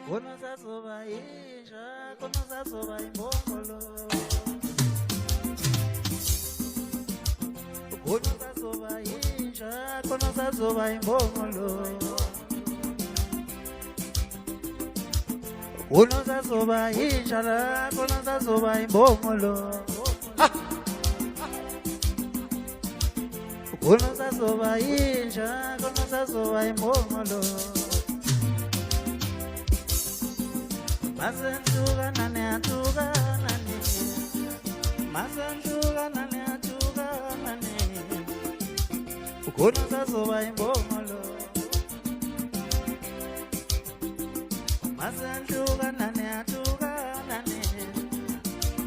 Konosazoba isha, konosazoba imbongolo. Konosazoba isha, konosazoba imbongolo. Konosazoba isha, konosazoba imbongolo. Konosazoba isha, konosazoba imbongolo. Mazentuga nane atuga nane, mazentuga nane atuga nane. Konosazoba imbongolo. Mazentuga nane atuga nane,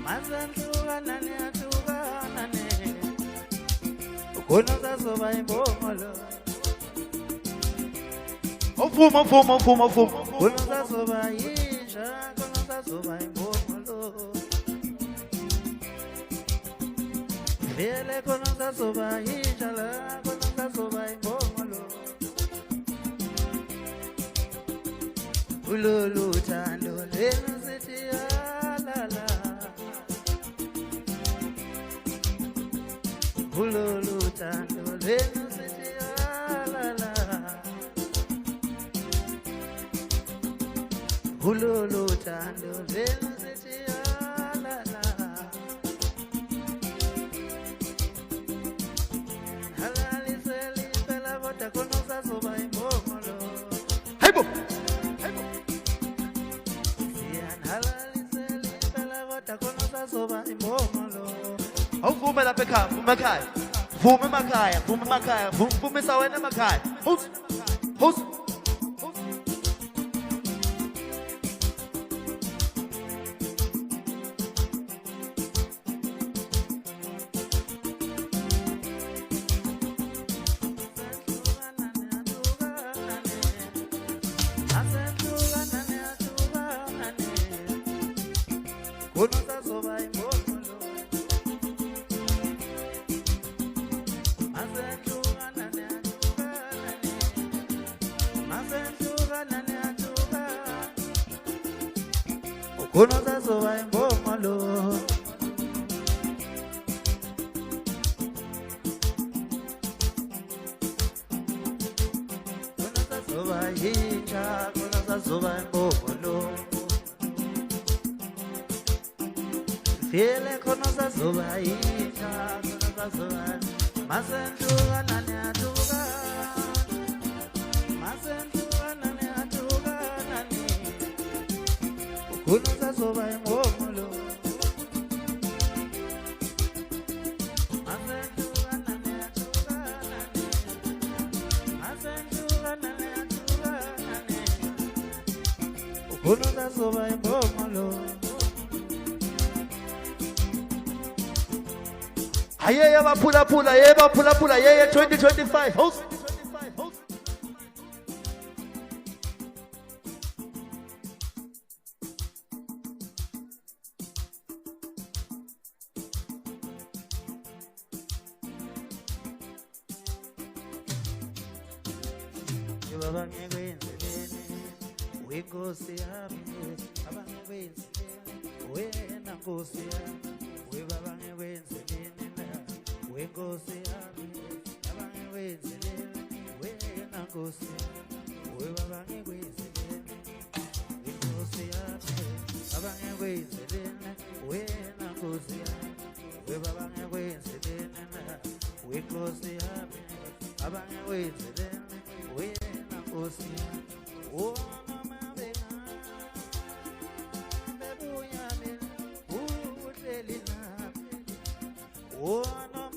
mazentuga nane atuga nane. Konosazoba imbongolo. Vuma. Konosazoba isha, konosazoba imbongolo. Vele konosazoba isha, konosazoba imbongolo. Ululu tando lenu sithi alala. Ululu tando lenu sithi alala. Ululu tando lenu sithi alala. Halali seli pela vota konosazoba imbongolo. Haibo. Halali seli pela vota konosazoba imbongolo. Vuma lapha ekhaya, vuma ekhaya. Vuma emakhaya, vumisa wena emakhaya. Host. Konosazoba imbongolo. Mazentuga nane atuga nane, mazentuga nane atuga. Konosazoba imbongolo. Konosazoba isha, konosazoba imbongolo. Fele konosazoba isha, konosazoba. Mazentuga nane atuga, mazentuga nane atuga nane. Konosazoba imbongolo. Mazentuga nane atuga nane, mazentuga nane atuga nane. Konosazoba imbongolo. Ayeba pula, 2025. Host. Baba ngekwenzeleni, wenkosi yami, baba ngekwenzeleni, wena nkosi yami, baba ngekwenzeleni na, wenkosi yami, baba ngekwenzeleni, wena nkosi yami, baba ngekwenzeleni, wenkosi yami, baba ngekwenzeleni, wena nkosi yami, baba ngekwenzeleni na, wenkosi yami, baba ngekwenzeleni. Oh, mama, oh, no,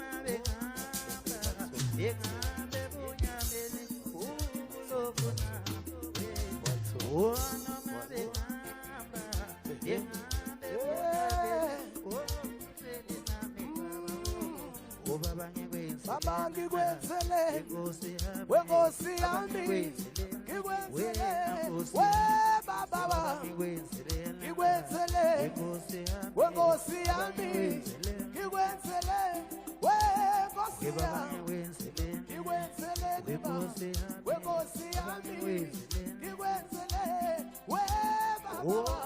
Baba ngikwenzele wenkosi yami ngikwenzele we baba ngikwenzele wenkosi yami ngikwenzele we nkosi yami ngikwenzele wenkosi yami ngikwenzele we What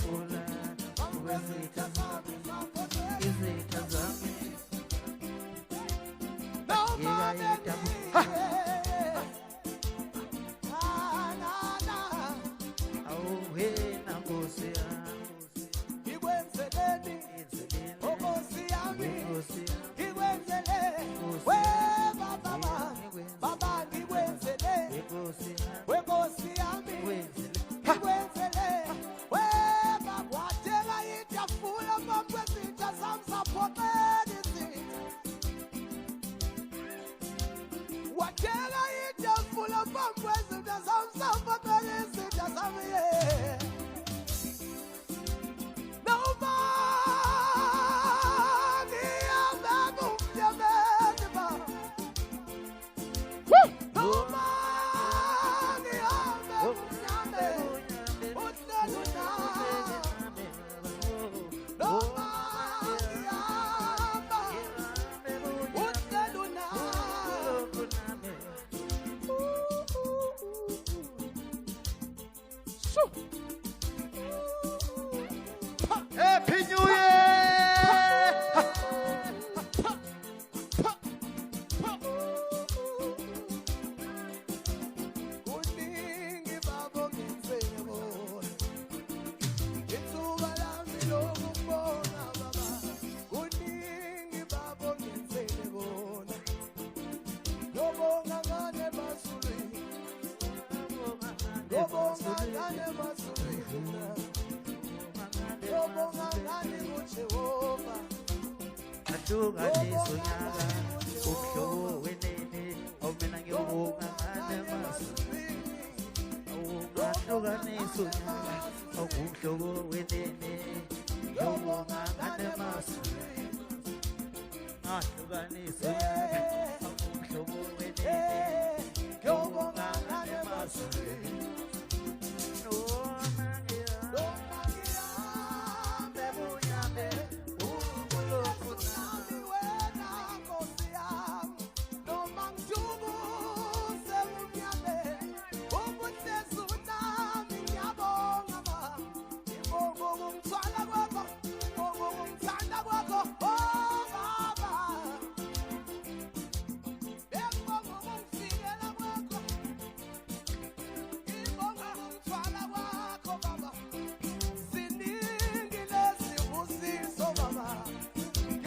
ngiyakhumbula kwezitha zami izitha zami awuhena nkosi yami ngikwenzeleni enzeleni Nkosi yami inkosi yami ngikwenzele baba ngikwenzele inkosi yami wenkosi yami wenzele ngikwenzele baba wathenga itafula phambi kwezitha zami saphoqela izitha wathenga itafula phambi kwezitha zami saphoqela izitha zami Happy New Year! Kuningi babo ngenzele bona ithuba lami lokubona baba kuningi babo ngenzele bona ngobonga ngane masulini ngobonga ngane masulini ngobonga ngane kuJehova ahlukanisa unyaka umhlobo wenene awumina ngiyobonga ngane masu awungahlukanisa unyaka awumhlobo wenene ngiyobonga ngane masu ahlukanisa unyaka awumhlobo wenene ngiyobonga ngane masu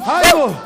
Hayo!